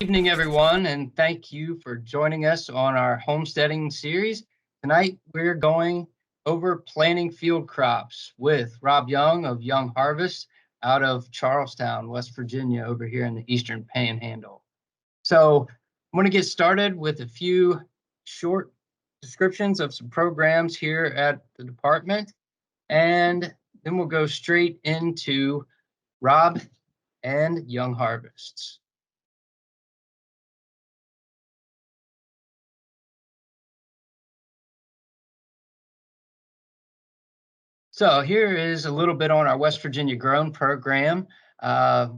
Good evening, everyone, and thank you for joining us on our homesteading series. Tonight, we're going over planting field crops with Rob Young of Young Harvest out of Charlestown, West Virginia, over here in the Eastern Panhandle. So I'm going to get started with a few short descriptions of some programs here at the department, and then we'll go straight into Rob and Young Harvests. So here is a little bit on our West Virginia Grown program, a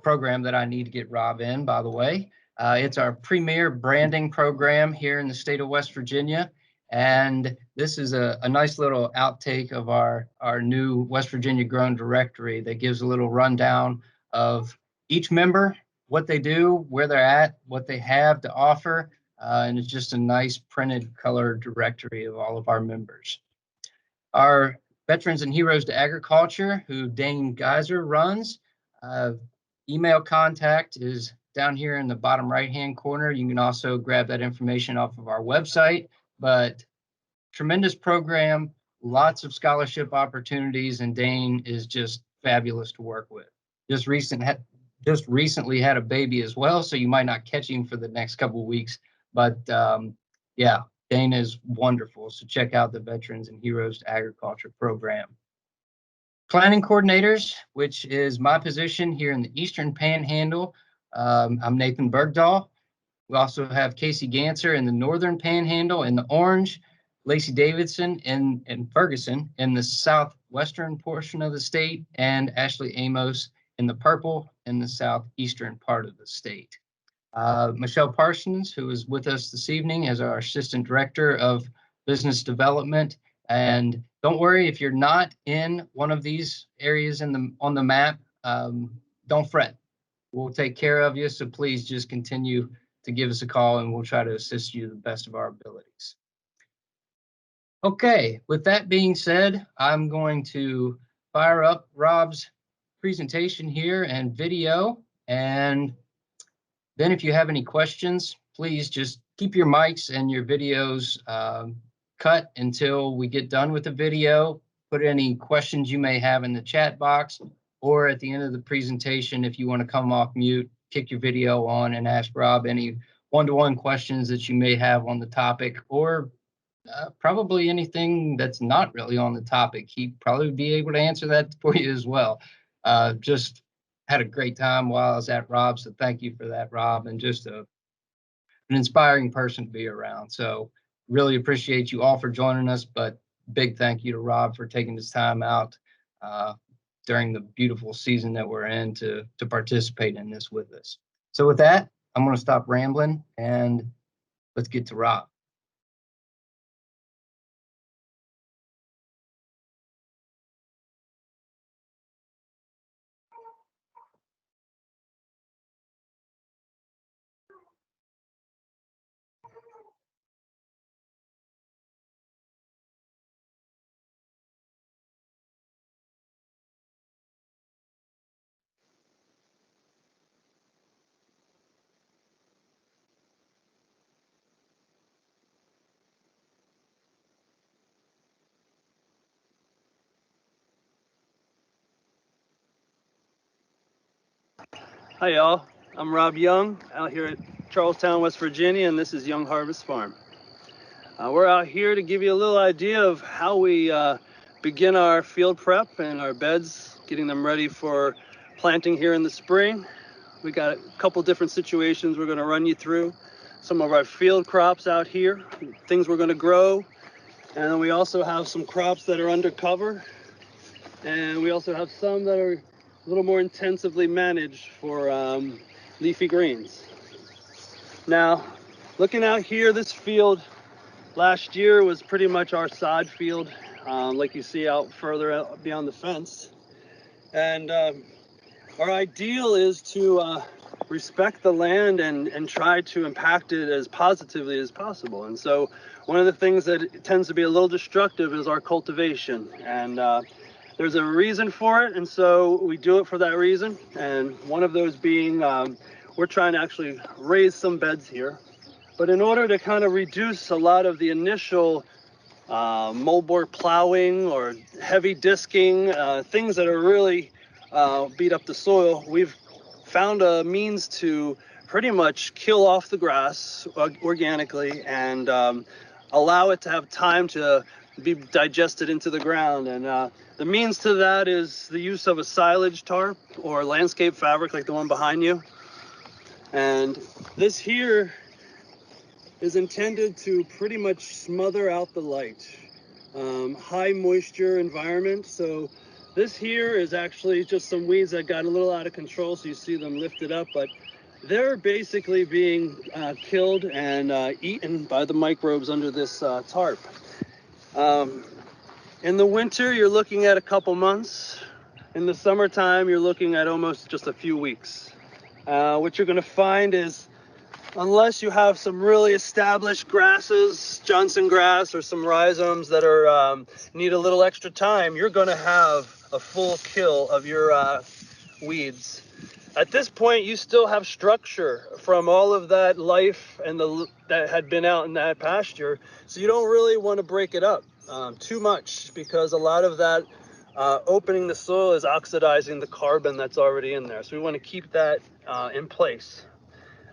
program that I need to get Rob in, by the way. It's our premier branding program here in the state of West Virginia. And this is a nice little outtake of our new West Virginia Grown directory that gives a little rundown of each member, what they do, where they're at, what they have to offer. And it's just a nice printed color directory of all of our members. Our Veterans and Heroes to Agriculture, who Dane Gaiser runs. Email contact is down here in the bottom right-hand corner. You can also grab that information off of our website, but tremendous program, lots of scholarship opportunities, and Dane is just fabulous to work with. Just recently had a baby as well, so you might not catch him for the next couple of weeks, but yeah. Dane is wonderful, so check out the Veterans and Heroes to Agriculture program. Planning coordinators, which is my position here in the Eastern Panhandle. I'm Nathan Bergdoll. We also have Kacey Gantzer in the Northern Panhandle in the orange, Lacey Davidson in Ferguson in the southwestern portion of the state, and Ashley Amos in the purple in the southeastern part of the state. Michelle Parsons, who is with us this evening as our Assistant Director of Business Development. And don't worry, if you're not in one of these areas on the map, don't fret. We'll take care of you, so please just continue to give us a call and we'll try to assist you to the best of our abilities. Okay, with that being said, I'm going to fire up Rob's presentation here and video, and then if you have any questions, please just keep your mics and your videos cut until we get done with the video. Put any questions you may have in the chat box, or at the end of the presentation, if you want to come off mute, kick your video on and ask Rob any one-to-one questions that you may have on the topic, or probably anything that's not really on the topic. He'd probably be able to answer that for you as well. Just had a great time while I was at Rob, so thank you for that, Rob, and just an inspiring person to be around. So really appreciate you all for joining us, but big thank you to Rob for taking this time out during the beautiful season that we're in to participate in this with us. So with that, I'm going to stop rambling and let's get to Rob. Hi y'all, I'm Rob Young out here at Charlestown, West Virginia, and this is Young Harvest Farm. We're out here to give you a little idea of how we begin our field prep and our beds, getting them ready for planting here in the spring. We got a couple different situations we're going to run you through. Some of our field crops out here, things we're going to grow, and then we also have some crops that are under cover, and we also have some that are a little more intensively managed for leafy greens. Now, looking out here, this field last year was pretty much our sod field, like you see out further out beyond the fence. And our ideal is to respect the land and try to impact it as positively as possible. And so one of the things that tends to be a little destructive is our cultivation. And there's a reason for it, and so we do it for that reason. And one of those being we're trying to actually raise some beds here. But in order to kind of reduce a lot of the initial moldboard plowing or heavy disking, things that are really beat up the soil, we've found a means to pretty much kill off the grass organically and allow it to have time to be digested into the ground. And the means to that is the use of a silage tarp or landscape fabric like the one behind you. And this here is intended to pretty much smother out the light. High moisture environment. So this here is actually just some weeds that got a little out of control, so you see them lifted up, but they're basically being killed and eaten by the microbes under this tarp. In the winter, you're looking at a couple months. In the summertime, you're looking at almost just a few weeks. What you're going to find is, unless you have some really established grasses, Johnson grass or some rhizomes that are need a little extra time, you're going to have a full kill of your weeds. At this point, you still have structure from all of that life and that had been out in that pasture, so you don't really want to break it up too much, because a lot of that opening the soil is oxidizing the carbon that's already in there. So we want to keep that in place.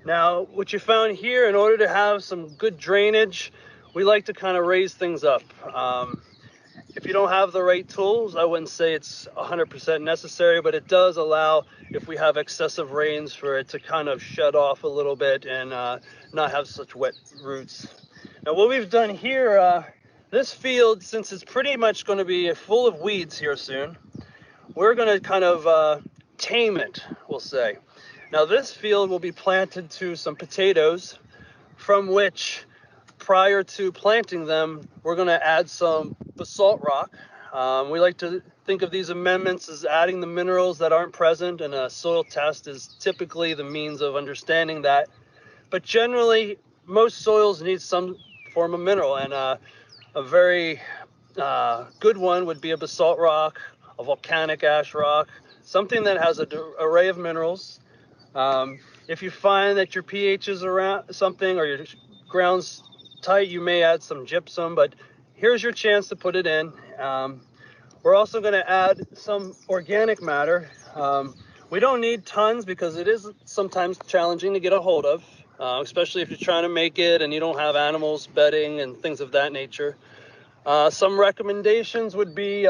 Now, what you found here, in order to have some good drainage, we like to kind of raise things up. If you don't have the right tools, I wouldn't say it's 100% necessary, but it does allow, if we have excessive rains, for it to kind of shut off a little bit and not have such wet roots. Now, what we've done here, this field, since it's pretty much going to be full of weeds here soon, we're going to kind of tame it, we'll say. Now, this field will be planted to some potatoes, from which, prior to planting them, we're going to add some basalt rock. We like to think of these amendments as adding the minerals that aren't present, and a soil test is typically the means of understanding that. But generally, most soils need some form of mineral, and a very good one would be a basalt rock, a volcanic ash rock, something that has an array of minerals. If you find that your pH is around something, or your ground's tight, you may add some gypsum, but here's your chance to put it in. We're also going to add some organic matter. We don't need tons, because it is sometimes challenging to get a hold of, especially if you're trying to make it and you don't have animals bedding and things of that nature. Some recommendations would be,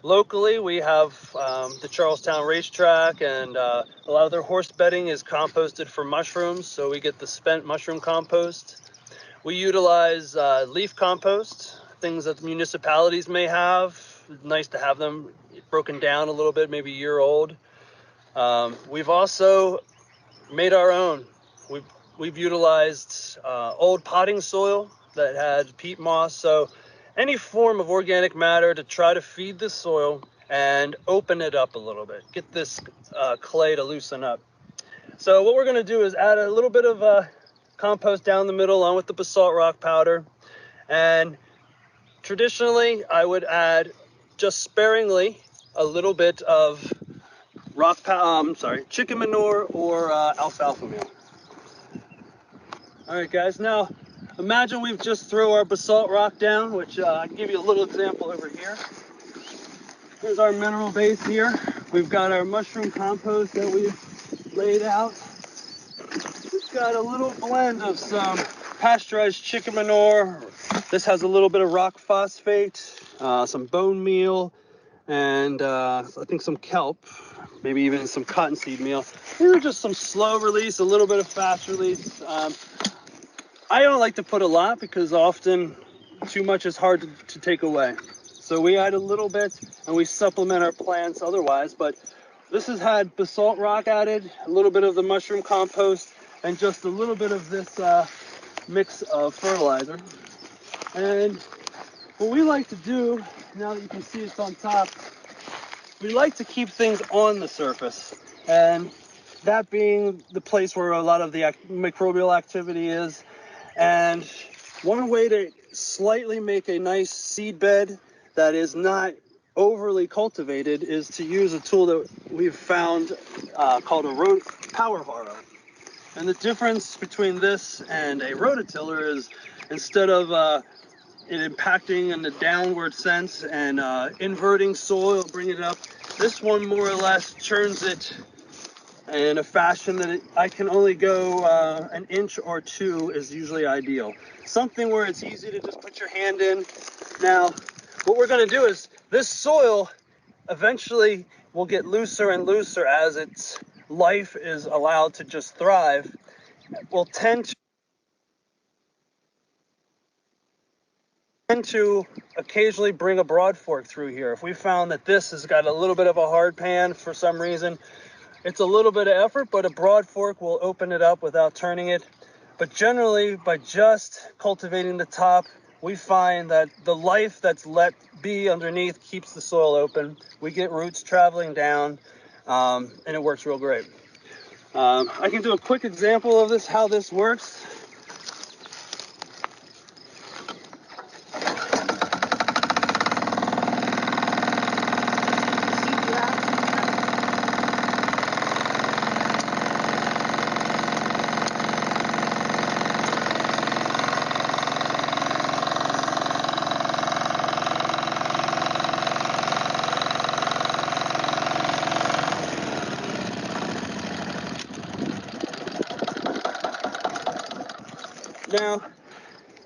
locally, we have the Charlestown racetrack, and a lot of their horse bedding is composted for mushrooms, so we get the spent mushroom compost. We utilize leaf compost, things that the municipalities may have. Nice to have them broken down a little bit, maybe a year old. We've also made our own. We've utilized old potting soil that had peat moss, so any form of organic matter to try to feed the soil and open it up a little bit, get this clay to loosen up. So what we're going to do is add a little bit of compost down the middle along with the basalt rock powder. And traditionally, I would add just sparingly a little bit of chicken manure or alfalfa meal. All right, guys, now imagine we've just thrown our basalt rock down, which I can give you a little example over here. Here's our mineral base here. We've got our mushroom compost that we've laid out. We've got a little blend of some pasteurized chicken manure. This has a little bit of rock phosphate, some bone meal, and I think some kelp, maybe even some cottonseed meal. These are just some slow release, a little bit of fast release. I don't like to put a lot, because often too much is hard to take away. So we add a little bit and we supplement our plants otherwise, but this has had basalt rock added, a little bit of the mushroom compost, and just a little bit of this mix of fertilizer. And what we like to do, now that you can see it's on top, we like to keep things on the surface, and that being the place where a lot of the microbial activity is. And one way to slightly make a nice seed bed that is not overly cultivated is to use a tool that we've found called a power harrow. And the difference between this and a rototiller is instead of it impacting in the downward sense and inverting soil, bringing it up, this one more or less churns it in a fashion that I can only go an inch or two is usually ideal. Something where it's easy to just put your hand in. Now, what we're going to do is this soil eventually will get looser and looser as its life is allowed to just thrive. Will tend to occasionally bring a broad fork through here. If we found that this has got a little bit of a hard pan for some reason, it's a little bit of effort, but a broad fork will open it up without turning it. But generally, by just cultivating the top, we find that the life that's let be underneath keeps the soil open. We get roots traveling down, and it works real great. I can do a quick example of this, how this works. Now,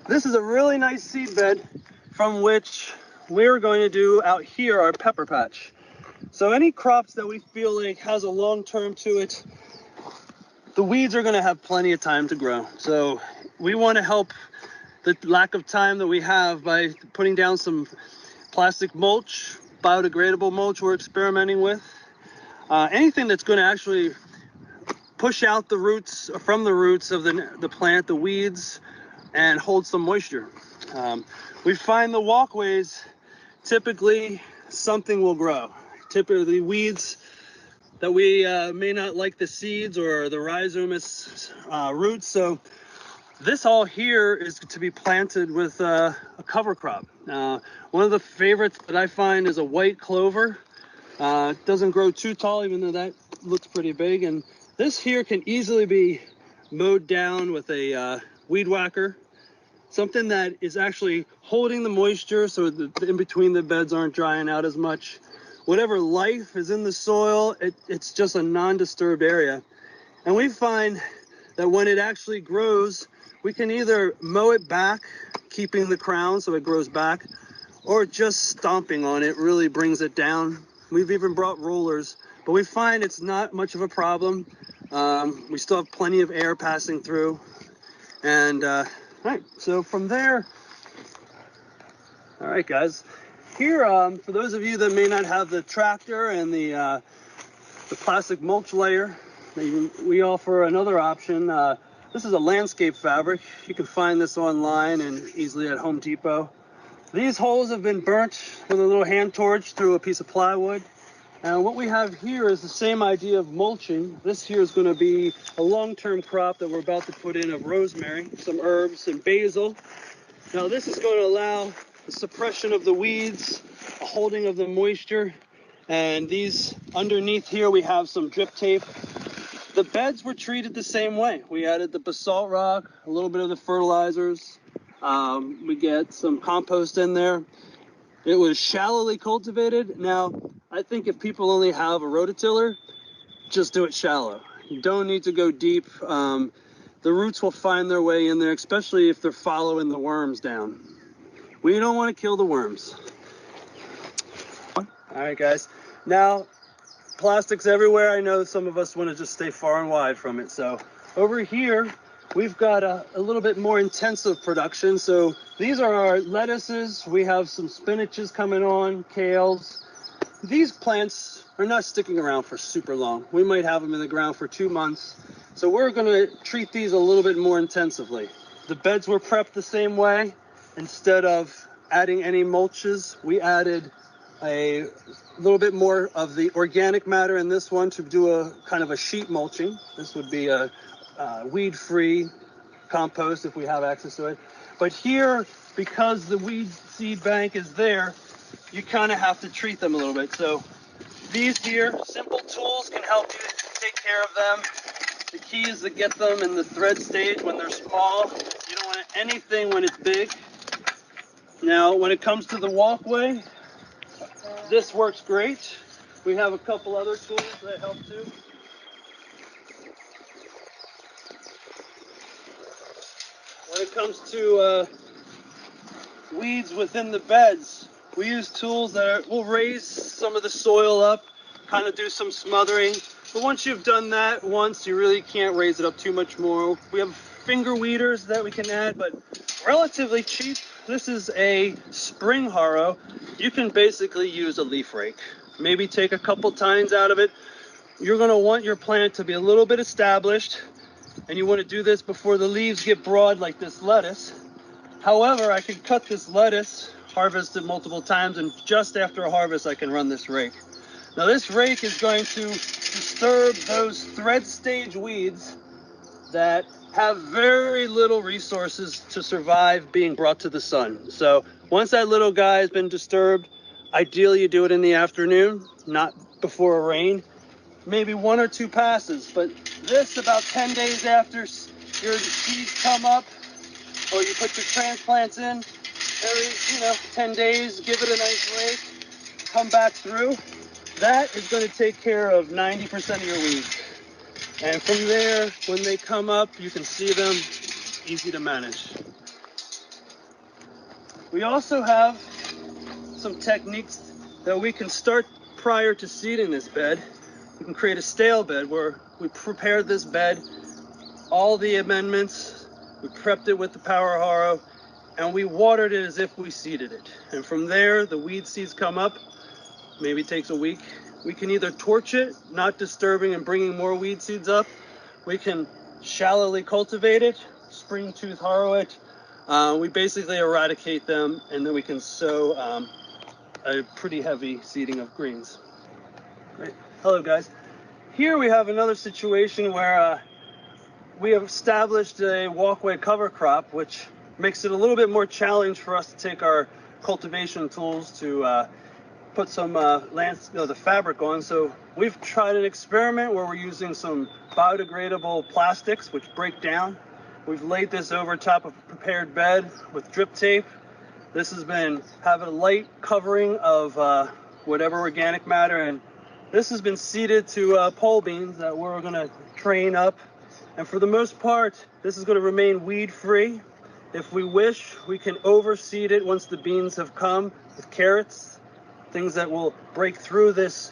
this is a really nice seed bed from which we're going to do out here our pepper patch. So any crops that we feel like has a long term to it, the weeds are going to have plenty of time to grow. So we want to help the lack of time that we have by putting down some plastic mulch, biodegradable mulch we're experimenting with. Anything that's going to actually push out the roots from the roots of the plant, the weeds, and hold some moisture. We find the walkways, typically something will grow. Typically weeds that we may not like the seeds or the rhizomatous roots. So this all here is to be planted with a cover crop. One of the favorites that I find is a white clover. It doesn't grow too tall, even though that looks pretty big. And this here can easily be mowed down with a weed whacker. Something that is actually holding the moisture so the in between the beds aren't drying out as much. Whatever life is in the soil, it's just a non-disturbed area. And we find that when it actually grows, we can either mow it back, keeping the crown so it grows back, or just stomping on it really brings it down. We've even brought rollers, but we find it's not much of a problem. We still have plenty of air passing through. And right, so from there, all right, guys. Here, for those of you that may not have the tractor and the plastic mulch layer, we offer another option. This is a landscape fabric. You can find this online and easily at Home Depot. These holes have been burnt with a little hand torch through a piece of plywood. And what we have here is the same idea of mulching. This here is going to be a long-term crop that we're about to put in of rosemary, some herbs, and basil. Now this is going to allow the suppression of the weeds, a holding of the moisture, and these underneath here we have some drip tape. The beds were treated the same way. We added the basalt rock, a little bit of the fertilizers. We get some compost in there. It was shallowly cultivated. Now, I think if people only have a rototiller, just do it shallow. You don't need to go deep. The roots will find their way in there, especially if they're following the worms down. We don't want to kill the worms. All right, guys. Now, plastics everywhere. I know some of us want to just stay far and wide from it. So over here, we've got a little bit more intensive production. So these are our lettuces. We have some spinaches coming on, kales. These plants are not sticking around for super long. We might have them in the ground for 2 months. So we're going to treat these a little bit more intensively. The beds were prepped the same way. Instead of adding any mulches, we added a little bit more of the organic matter in this one to do a kind of a sheet mulching. This would be a weed-free compost if we have access to it. But here, because the weed seed bank is there, you kind of have to treat them a little bit. So these here, simple tools can help you take care of them. The key is to get them in the thread stage when they're small. You don't want anything when it's big. Now, when it comes to the walkway, this works great. We have a couple other tools that help too. When it comes to weeds within the beds, we use tools that will raise some of the soil up, kind of do some smothering. But once you've done that once, you really can't raise it up too much more. We have finger weeders that we can add, but relatively cheap. This is a spring harrow. You can basically use a leaf rake. Maybe take a couple tines out of it. You're going to want your plant to be a little bit established, and you want to do this before the leaves get broad like this lettuce. However, I can cut this lettuce, harvest it multiple times, and just after a harvest, I can run this rake. Now this rake is going to disturb those thread stage weeds that have very little resources to survive being brought to the sun. So once that little guy has been disturbed, ideally you do it in the afternoon, not before a rain. Maybe 1 or 2 passes, but this about 10 days after your seeds come up, or you put your transplants in, every 10 days, give it a nice rake, come back through. That is going to take care of 90% of your weeds. And from there, when they come up, you can see them, easy to manage. We also have some techniques that we can start prior to seeding this bed. We can create a stale bed where we prepared this bed, all the amendments, we prepped it with the power harrow, and we watered it as if we seeded it. And from there, the weed seeds come up, maybe it takes a week. We can either torch it, not disturbing and bringing more weed seeds up. We can shallowly cultivate it, spring tooth harrow it. We basically eradicate them, and then we can sow a pretty heavy seeding of greens. Great. Hello guys. Here we have another situation where we have established a walkway cover crop, which makes it a little bit more challenge for us to take our cultivation tools to put some the fabric on. So we've tried an experiment where we're using some biodegradable plastics which break down. We've laid this over top of a prepared bed with drip tape. This has been having a light covering of whatever organic matter, and this has been seeded to pole beans that we're going to train up. And for the most part, this is going to remain weed free. If we wish, we can overseed it once the beans have come with carrots, things that will break through this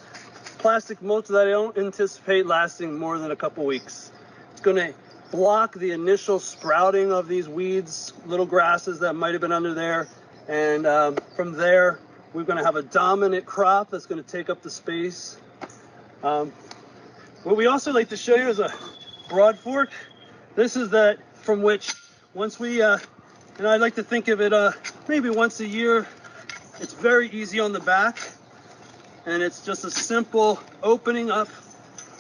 plastic mulch that I don't anticipate lasting more than a couple weeks. It's going to block the initial sprouting of these weeds, little grasses that might have been under there. And from there, we're going to have a dominant crop that's going to take up the space. What we also like to show you is a broad fork. This is that from which once we, and I like to think of it maybe once a year. It's very easy on the back, and it's just a simple opening up.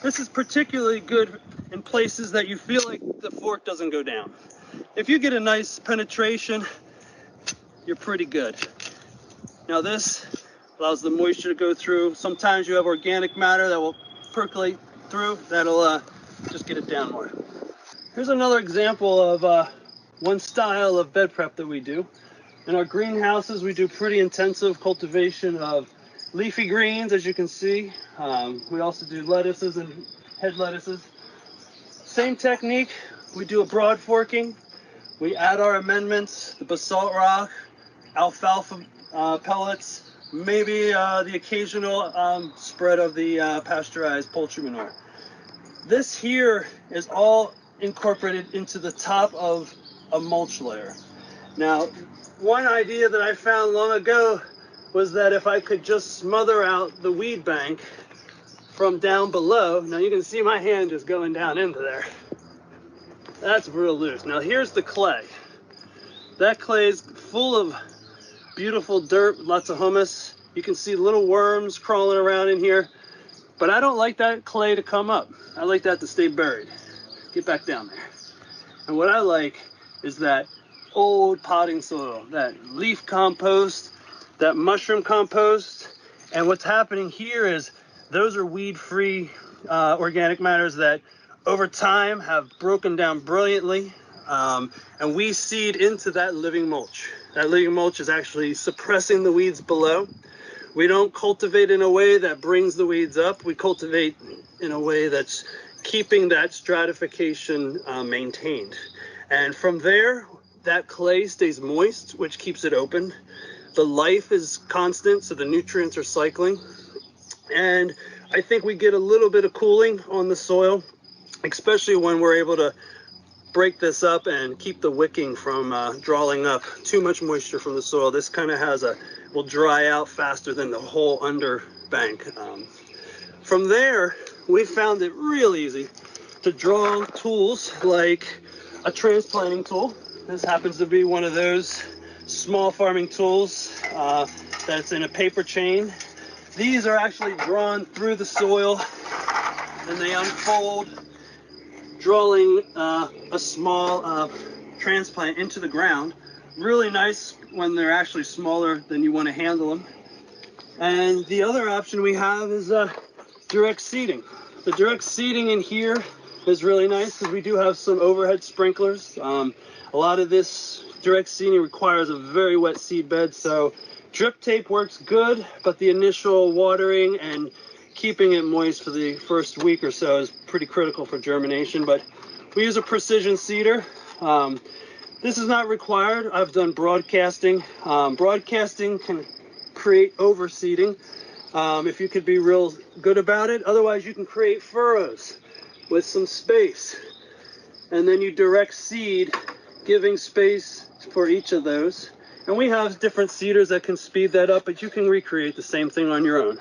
This is particularly good in places that you feel like the fork doesn't go down. If you get a nice penetration, you're pretty good. Now this allows the moisture to go through. Sometimes you have organic matter that will percolate through. That'll just get it down more. Here's another example of one style of bed prep that we do. In our greenhouses, we do pretty intensive cultivation of leafy greens, as you can see. We also do lettuces and head lettuces. Same technique, we do a broad forking. We add our amendments, the basalt rock, alfalfa pellets, maybe the occasional spread of the pasteurized poultry manure. This here is all incorporated into the top of a mulch layer. Now, one idea that I found long ago was that if I could just smother out the weed bank from down below, now you can see my hand just going down into there. That's real loose. Now here's the clay. That clay is full of beautiful dirt, lots of humus. You can see little worms crawling around in here, but I don't like that clay to come up. I like that to stay buried. Get back down there. And what I like is that old potting soil, that leaf compost, that mushroom compost. And what's happening here is those are weed-free organic matters that over time have broken down brilliantly, and we seed into that living mulch. That living mulch is actually suppressing the weeds below. We don't cultivate in a way that brings the weeds up. We cultivate in a way that's keeping that stratification maintained. And from there, that clay stays moist, which keeps it open. The life is constant, so the nutrients are cycling. And I think we get a little bit of cooling on the soil, especially when we're able to break this up and keep the wicking from drawing up too much moisture from the soil. This kind of will dry out faster than the whole underbank. From there, we found it real easy to draw tools like a transplanting tool. This happens to be one of those small farming tools that's in a paper chain. These are actually drawn through the soil and they unfold, drawing a small transplant into the ground. Really nice when they're actually smaller than you want to handle them. And the other option we have is direct seeding. The direct seeding in here is really nice because we do have some overhead sprinklers. A lot of this direct seeding requires a very wet seed bed, so drip tape works good, but the initial watering and keeping it moist for the first week or so is pretty critical for germination. But we use a precision seeder. This is not required. I've done broadcasting. Broadcasting can create overseeding if you could be real good about it. Otherwise, you can create furrows with some space. And then you direct seed, giving space for each of those. And we have different seeders that can speed that up, but you can recreate the same thing on your own.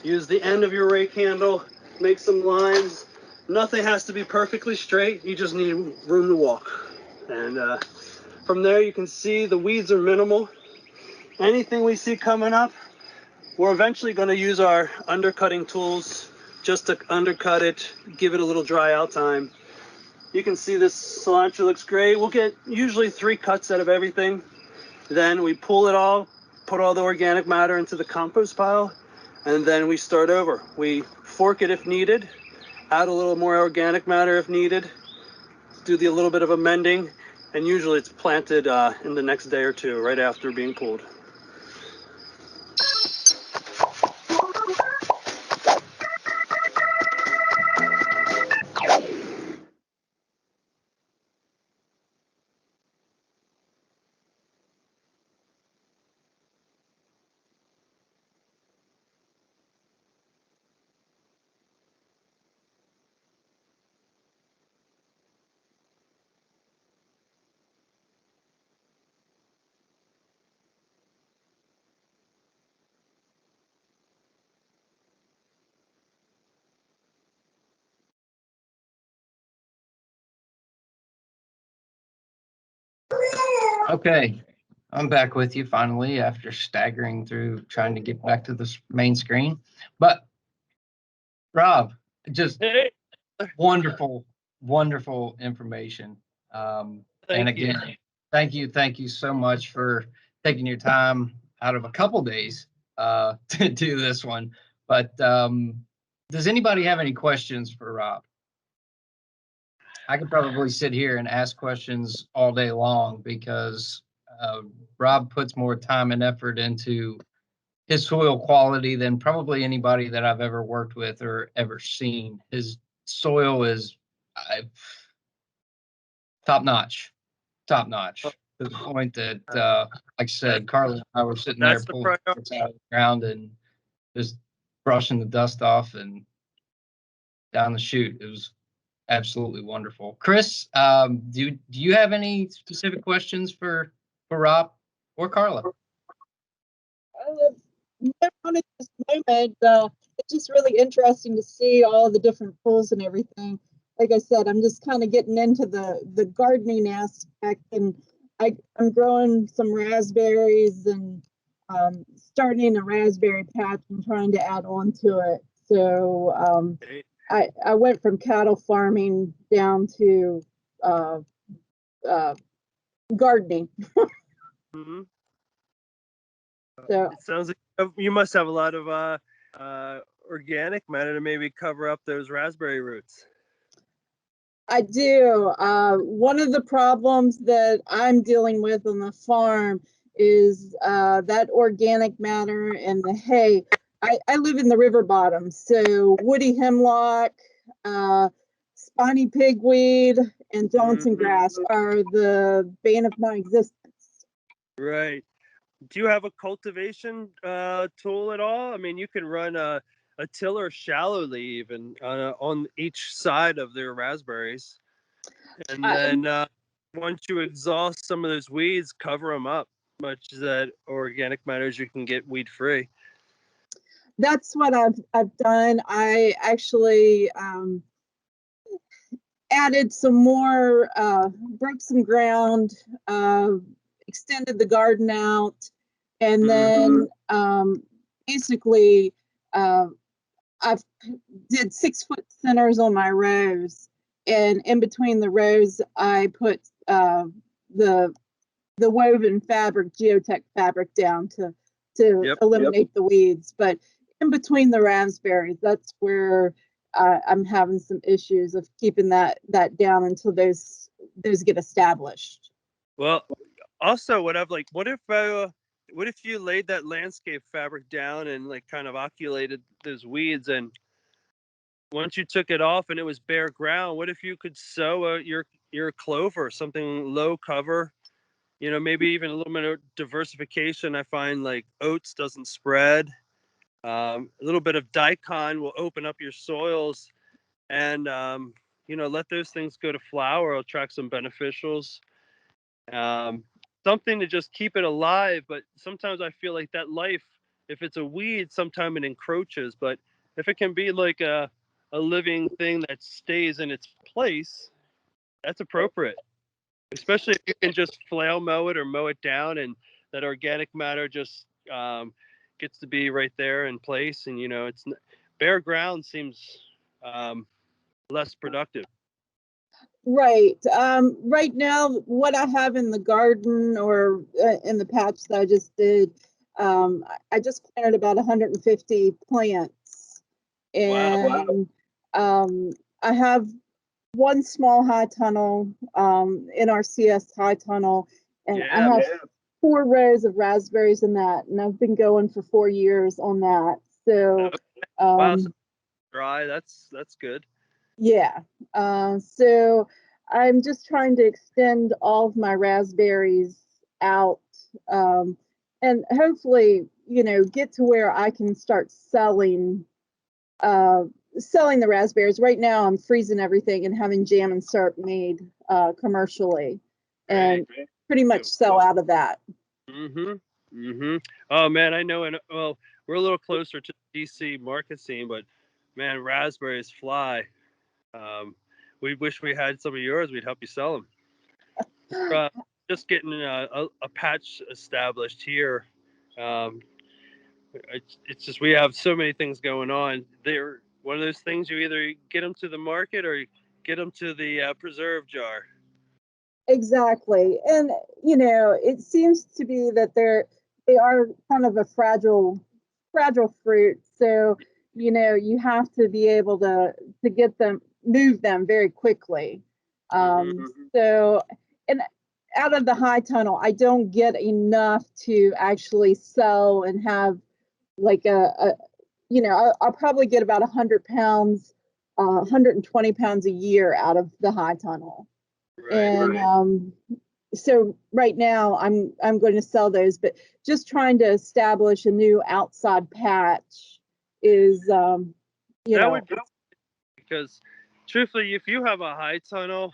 Use the end of your rake handle, make some lines. Nothing has to be perfectly straight. You just need room to walk. And from there, you can see the weeds are minimal. Anything we see coming up, we're eventually going to use our undercutting tools just to undercut it, give it a little dry out time. You can see this cilantro looks great. We'll get usually 3 cuts out of everything. Then we pull it all, put all the organic matter into the compost pile, and then we start over. We fork it if needed, add a little more organic matter if needed, do a little bit of amending, and usually it's planted in the next day or 2 right after being pulled. Okay, I'm back with you finally after staggering through trying to get back to the main screen. But Rob, just wonderful, wonderful information. And again, thank you so much for taking your time out of a couple days to do this one. But does anybody have any questions for Rob? I could probably sit here and ask questions all day long because Rob puts more time and effort into his soil quality than probably anybody that I've ever worked with or ever seen. His soil is top notch to the point that, like I said, Carla and I were sitting there pulling it out of the ground and just brushing the dust off and down the chute. It was absolutely wonderful. Chris, do you have any specific questions for Rob or Carla? Not at this moment. It's just really interesting to see all the different tools and everything. Like I said, I'm just kind of getting into the gardening aspect, and I'm growing some raspberries and starting a raspberry patch and trying to add on to it. So I went from cattle farming down to gardening. Mm-hmm. So it sounds like you must have a lot of organic matter to maybe cover up those raspberry roots. I do. One of the problems that I'm dealing with on the farm is that organic matter and the hay. I live in the river bottom, so woody hemlock, spiny pigweed, and Johnson grass are the bane of my existence. Right. Do you have a cultivation tool at all? I mean, you can run a tiller shallowly even on each side of their raspberries. And then once you exhaust some of those weeds, cover them up. Much as that organic matter as you can get weed free. That's what I've done. I actually added some more, broke some ground, extended the garden out, and then basically I've did 6-foot centers on my rows, and in between the rows I put the woven fabric, geotech fabric, down to eliminate the weeds. But in between the raspberries, that's where I'm having some issues of keeping that down until those get established. Well, also what if you laid that landscape fabric down and like kind of oculated those weeds, and once you took it off and it was bare ground, what if you could sow your clover, something low cover, maybe even a little bit of diversification. I find like oats doesn't spread. A little bit of daikon will open up your soils, and let those things go to flower, attract some beneficials. Something to just keep it alive. But sometimes I feel like that life, if it's a weed, sometimes it encroaches. But if it can be like a living thing that stays in its place, that's appropriate. Especially if you can just flail mow it or mow it down, and that organic matter just gets to be right there in place. And it's bare ground seems less productive. Right. Right now, what I have in the garden or in the patch that I just did, I just planted about 150 plants, and I have one small high tunnel, NRCS high tunnel, and I have 4 rows of raspberries in that, and I've been going for 4 years on that. So, wow, so dry. That's good. Yeah. So I'm just trying to extend all of my raspberries out, and hopefully, get to where I can start selling the raspberries. Right now, I'm freezing everything and having jam and syrup made commercially, and pretty much sell out of that. Oh man, I know. Well, we're a little closer to the DC market scene, but man, raspberries fly. We wish we had some of yours. We'd help you sell them. We're just getting a patch established here. It's just we have so many things going on. They're one of those things, you either get them to the market or you get them to the preserve jar. Exactly. And it seems to be that they are kind of a fragile fruit. So, you have to be able to move them very quickly. So, and out of the high tunnel, I don't get enough to actually sell and have like I'll probably get about 100 pounds, 120 pounds a year out of the high tunnel. So right now I'm going to sell those, but just trying to establish a new outside patch is that would be, because truthfully, if you have a high tunnel,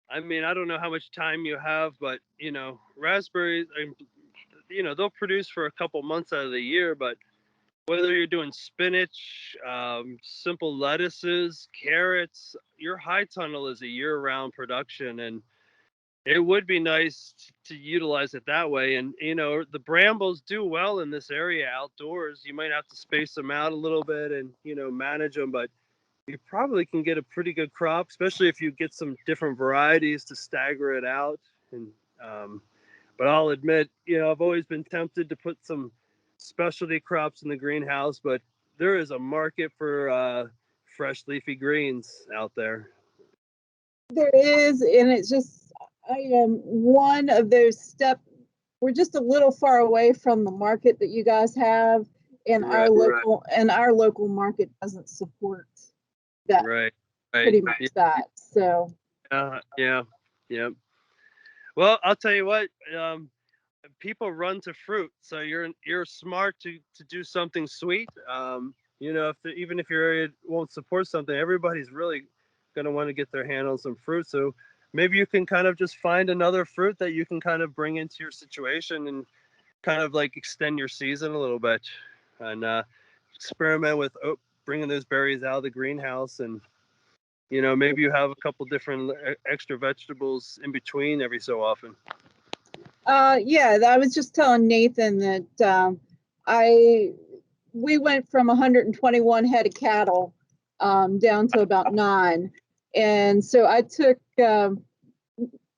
I mean, I don't know how much time you have, but raspberries, they'll produce for a couple months out of the year. But whether you're doing spinach, simple lettuces, carrots, your high tunnel is a year-round production, and it would be nice to utilize it that way. And the brambles do well in this area outdoors. You might have to space them out a little bit and manage them, but you probably can get a pretty good crop, especially if you get some different varieties to stagger it out. And but I'll admit, I've always been tempted to put some specialty crops in the greenhouse, but there is a market for fresh leafy greens out there. There is, and it's just, I am one of those we're just a little far away from the market that you guys have, and Right, our local market doesn't support that, right. pretty much that. So Yeah. Well, I'll tell you what, people run to fruit, so you're smart to do something sweet. You know, even if your area won't support something, everybody's really going to want to get their hand on some fruit. So maybe you can kind of just find another fruit that you can kind of bring into your situation and kind of like extend your season a little bit, and experiment with bringing those berries out of the greenhouse. And you know, maybe you have a couple different extra vegetables in between every so often. yeah, I was just telling Nathan that we went from 121 head of cattle down to about 9, and so I took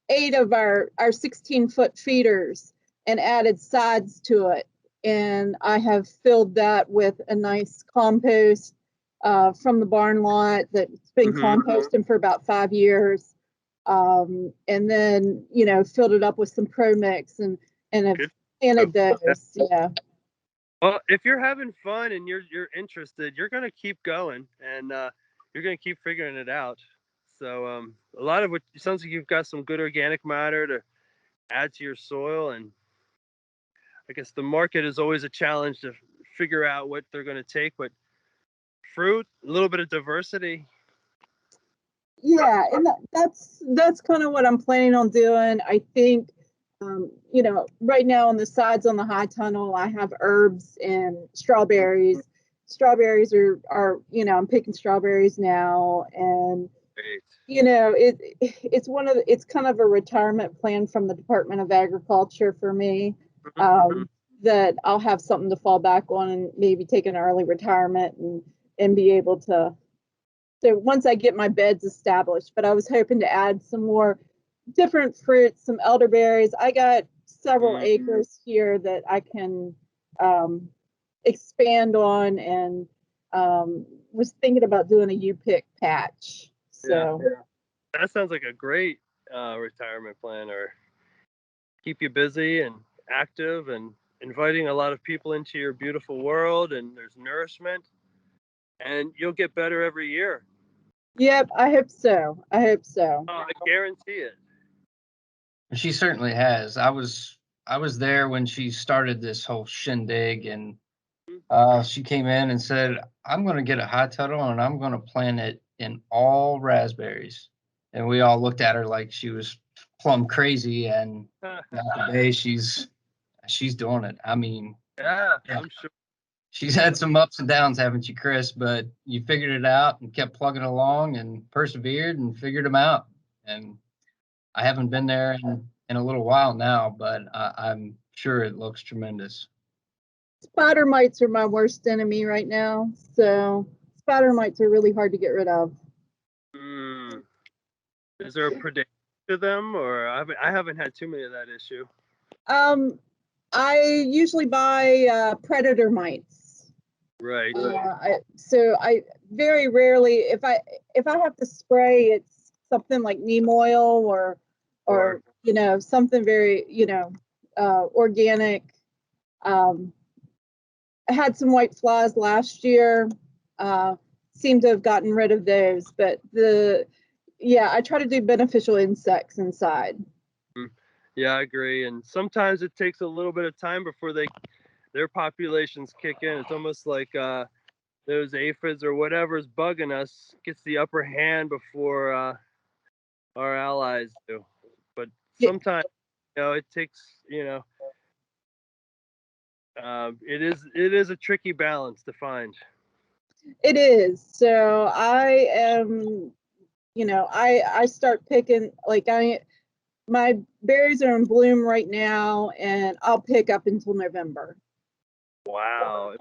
8 of our 16-foot feeders and added sides to it, and I have filled that with a nice compost from the barn lot that's been composting for about 5 years. And then, you know, filled it up with some Pro Mix and have planted those. Yeah. Well, if you're having fun and you're interested, you're gonna keep going, and you're gonna keep figuring it out. So a lot of it sounds like you've got some good organic matter to add to your soil, and I guess the market is always a challenge to figure out what they're gonna take, but fruit, a little bit of diversity. Yeah, and that's kind of what I'm planning on doing. I think, you know, right now on the sides on the high tunnel, I have herbs and strawberries. Strawberries are, you know, I'm picking strawberries now, and Great. you know, it's kind of a retirement plan from the Department of Agriculture for me, that I'll have something to fall back on and maybe take an early retirement and be able to. So once I get my beds established, but I was hoping to add some more different fruits, some elderberries. I got several acres here that I can expand on, and was thinking about doing a U-pick patch. So that sounds like a great retirement plan, or keep you busy and active and inviting a lot of people into your beautiful world, and there's nourishment, and you'll get better every year. Yep, I hope so. I hope so. Oh, I guarantee it. She certainly has. I was there when she started this whole shindig, and she came in and said, "I'm going to get a high tunnel and I'm going to plant it in all raspberries." And we all looked at her like she was plumb crazy. And today she's doing it. I mean, yeah, I'm sure. She's had some ups and downs, haven't you, Chris? But you figured it out and kept plugging along and persevered and figured them out. And I haven't been there in a little while now, but I'm sure it looks tremendous. Spider mites are my worst enemy right now. So spider mites are really hard to get rid of. Is there a predator to them, or I haven't had too many of that issue? I usually buy predator mites. Right. So I very rarely, if I have to spray, it's something like neem oil or you know, something very, you know, organic. I had some white flies last year. Seem to have gotten rid of those, but I try to do beneficial insects inside. Yeah, I agree. And sometimes it takes a little bit of time before their populations kick in. It's almost like those aphids or whatever's bugging us gets the upper hand before our allies do. But sometimes, you know, it takes, you know, it is a tricky balance to find. It is. So I am, you know, I start picking, like my berries are in bloom right now, and I'll pick up until November. Wow.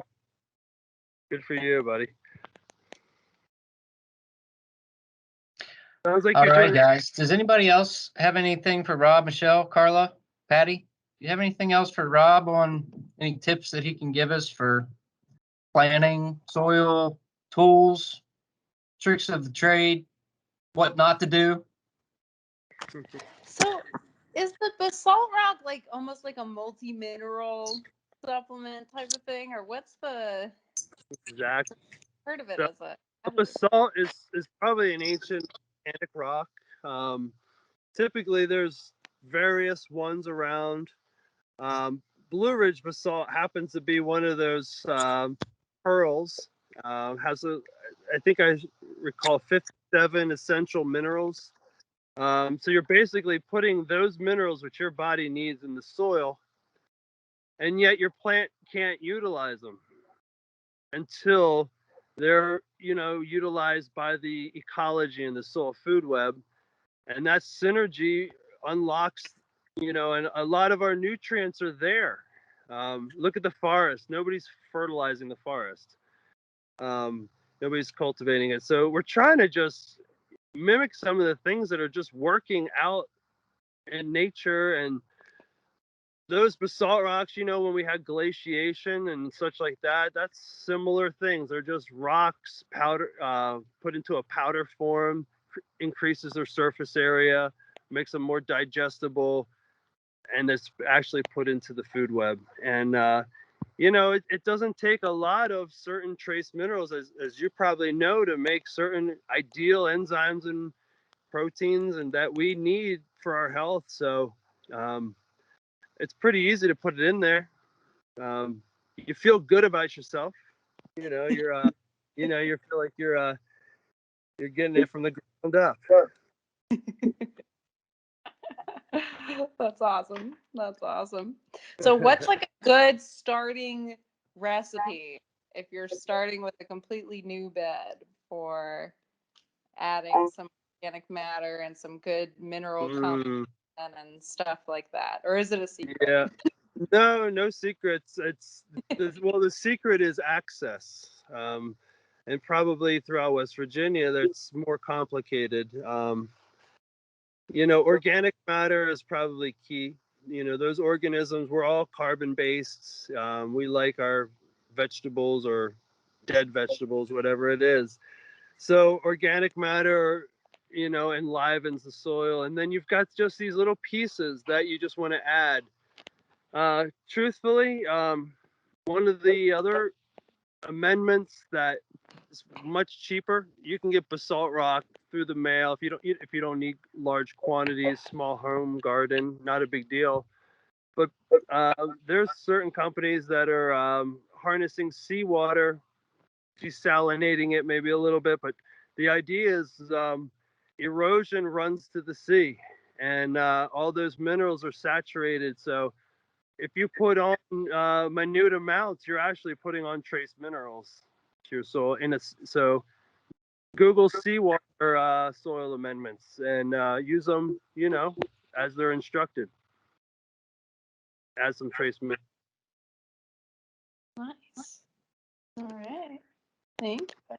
Good for you, buddy. Sounds like all right, guys. Does anybody else have anything for Rob, Michelle, Carla, Patty? Do you have anything else for Rob on any tips that he can give us for planting, soil, tools, tricks of the trade, what not to do? So is the basalt rock like almost like a multi-mineral supplement type of thing, or what's the Exactly. part of it So as a the additive? basalt is probably an ancient volcanic rock. Typically, there's various ones around. Blue Ridge basalt happens to be one of those pearls. Has I think I recall 57 essential minerals. So you're basically putting those minerals which your body needs in the soil, and yet your plant can't utilize them until they're utilized by the ecology and the soil food web, and that synergy unlocks and a lot of our nutrients are there. Look at the forest. Nobody's fertilizing the forest. Nobody's cultivating it. So we're trying to just mimic some of the things that are just working out in nature. And those basalt rocks, when we had glaciation and such like that, that's similar things. They're just rocks powder put into a powder form, increases their surface area, makes them more digestible, and it's actually put into the food web. And it doesn't take a lot of certain trace minerals, as you probably know, to make certain ideal enzymes and proteins and that we need for our health. So it's pretty easy to put it in there. You feel good about yourself. You're you feel like you're getting it from the ground up. That's awesome. That's awesome. So what's like a good starting recipe if you're starting with a completely new bed for adding some organic matter and some good mineral content and stuff like that? Or is it a secret? Yeah. No secrets. The secret is access. And probably throughout West Virginia, that's more complicated. Organic matter is probably key. Those organisms, we're all carbon based. We like our vegetables or dead vegetables, whatever it is. So organic matter, enlivens the soil. And then you've got just these little pieces that you just want to add. Truthfully, one of the other amendments that is much cheaper, you can get basalt rock through the mail if you don't need large quantities, small home garden, not a big deal. But there's certain companies that are harnessing seawater, desalinating it maybe a little bit, but the idea is erosion runs to the sea, and all those minerals are saturated. So if you put on minute amounts, you're actually putting on trace minerals to your soil. So Google seawater soil amendments and use them, as they're instructed. Add some trace minerals. Nice. All right. Thank you.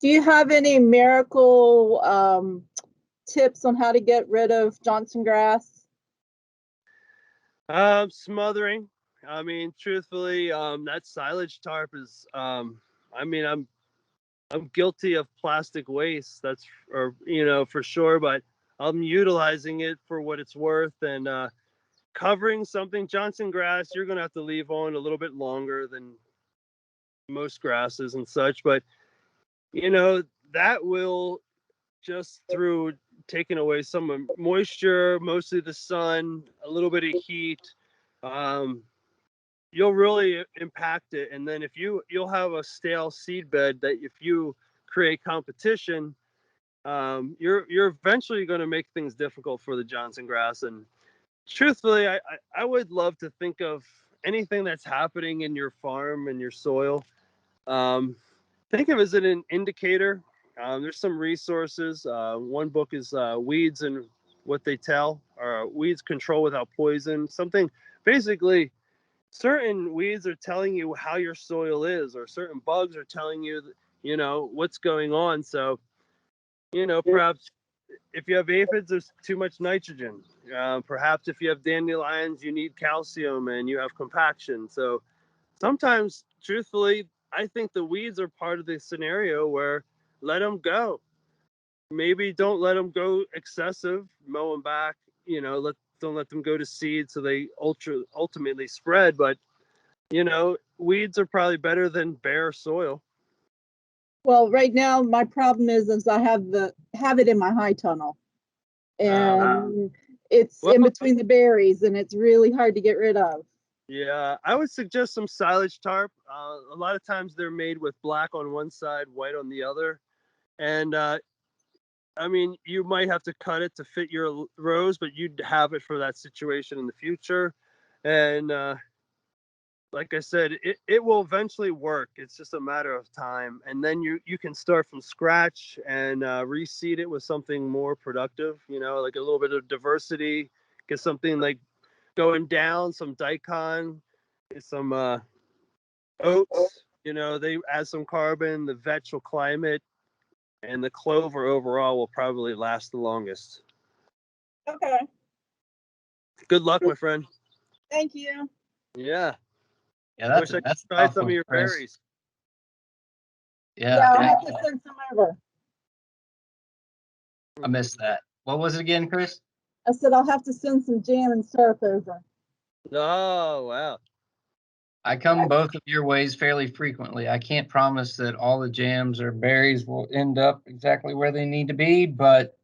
Do you have any miracle tips on how to get rid of Johnson grass? Smothering. I mean, truthfully, that silage tarp is. I'm guilty of plastic waste. For sure. But I'm utilizing it for what it's worth, and covering something. Johnson grass, you're gonna have to leave on a little bit longer than most grasses and such. But that will, just through taking away some moisture, mostly the sun, a little bit of heat, you'll really impact it. And then you'll have a stale seed bed that if you create competition, you're eventually going to make things difficult for the Johnson grass. And truthfully, I would love to think of anything that's happening in your farm and your soil. Think of it as an indicator. There's some resources. One book is Weeds and What They Tell, or Weeds Control Without Poison. Something, basically, certain weeds are telling you how your soil is, or certain bugs are telling you, what's going on. So, perhaps if you have aphids, there's too much nitrogen. Perhaps if you have dandelions, you need calcium and you have compaction. So sometimes, truthfully, I think the weeds are part of the scenario where let them go. maybe don't let them go excessive, mow them back, you know, don't let them go to seed so they ultimately spread. But, you know, weeds are probably better than bare soil. Well, right now my problem is I have it in my high tunnel, and it's in between the berries, and it's really hard to get rid of. Yeah, I would suggest some silage tarp. A lot of times they're made with black on one side, white on the other. And I mean, you might have to cut it to fit your rows, but you'd have it for that situation in the future. And like I said, it will eventually work. It's just a matter of time. And then you can start from scratch and reseed it with something more productive, you know, like a little bit of diversity, get something like going down, some daikon, some oats, you know, they add some carbon, the vetch will climb it, and the clover overall will probably last the longest. Okay. Good luck, my friend. Thank you. Yeah. Yeah, I wish I could that's try tough some of one, your Chris. berries. Yeah, I'll Yeah, have to send some over. I missed that. What was it again, Chris? I said I'll have to send some jam and syrup over. Oh, wow. I come both of your ways fairly frequently. I can't promise that all the jams or berries will end up exactly where they need to be, but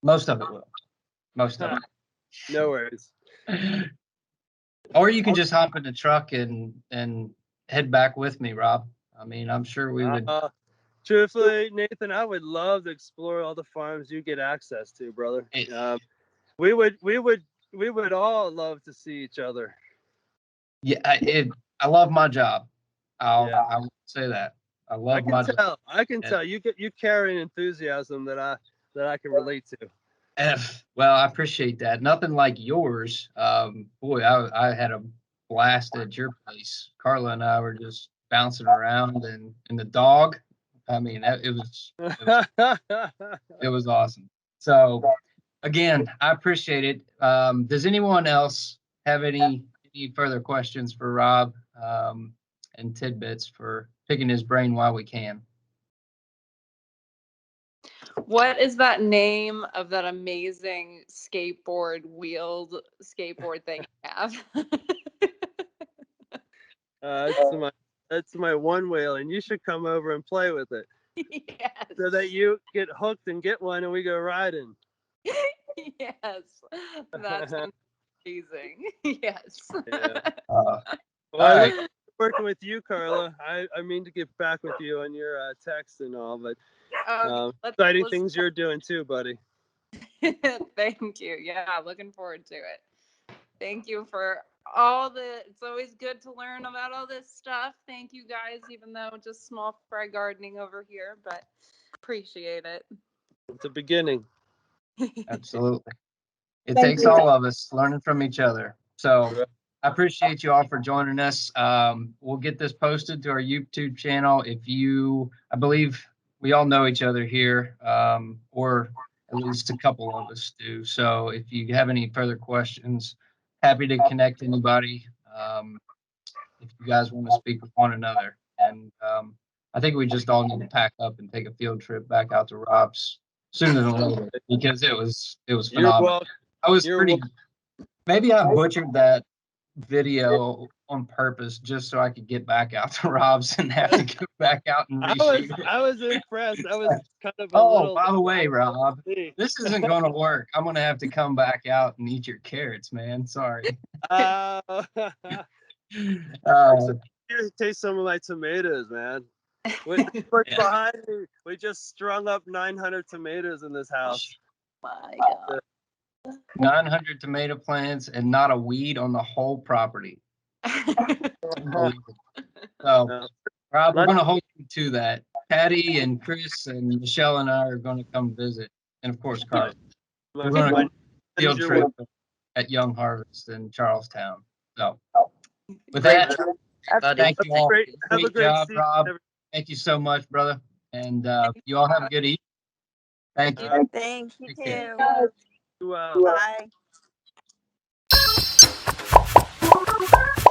most of it will. Most of No worries. it. Or you can just hop in the truck and head back with me, Rob. I mean, I'm sure we would. Truthfully, Nathan, I would love to explore all the farms you get access to, brother. We would all love to see each other. Yeah, I love my job. I will say that. I love my job. I can tell you carry an enthusiasm that I can relate to. Well, I appreciate that. Nothing like yours. Boy, I had a blast at your place. Carla and I were just bouncing around, and the dog. I mean, it was awesome. So, again, I appreciate it. Does anyone else have any further questions for Rob and tidbits for picking his brain while we can? What is that name of that amazing wheeled skateboard thing you have? That's my one wheel, and you should come over and play with it. Yes. So that you get hooked and get one, and we go riding. Yes, that sounds amazing. Yes. Yeah. All I look working with you, Carla. I mean to get back with you on your text and all, but exciting things you're doing too, buddy. Thank you. Yeah, looking forward to it. Thank you for it's always good to learn about all this stuff. Thank you guys, even though just small fry gardening over here, but appreciate it. It's a beginning. Absolutely. It takes all of us learning from each other. So I appreciate you all for joining us. We'll get this posted to our YouTube channel. I believe we all know each other here, or at least a couple of us do. So if you have any further questions, happy to connect anybody. If you guys want to speak with one another. And I think we just all need to pack up and take a field trip back out to Rob's sooner than later, because it was phenomenal. Maybe I butchered that video on purpose just so I could get back out to Rob's and have to go back out and reshoot it. I was impressed. I was kind of by the way, Rob, this isn't going to work. I'm going to have to come back out and eat your carrots, man. Sorry. You taste some of my tomatoes, man. Behind me, we just strung up 900 tomatoes in this house. My God. 900 tomato plants and not a weed on the whole property. So, Rob, we're going to hold you to that. Patty and Chris and Michelle and I are going to come visit, and of course, Carl. We're going to field trip at Young Harvest in Charlestown. So, with that, thank you all. Great job, Rob. Thank you so much, brother. And you all have a good evening. Thank you. Thank you too. Bye. Bye.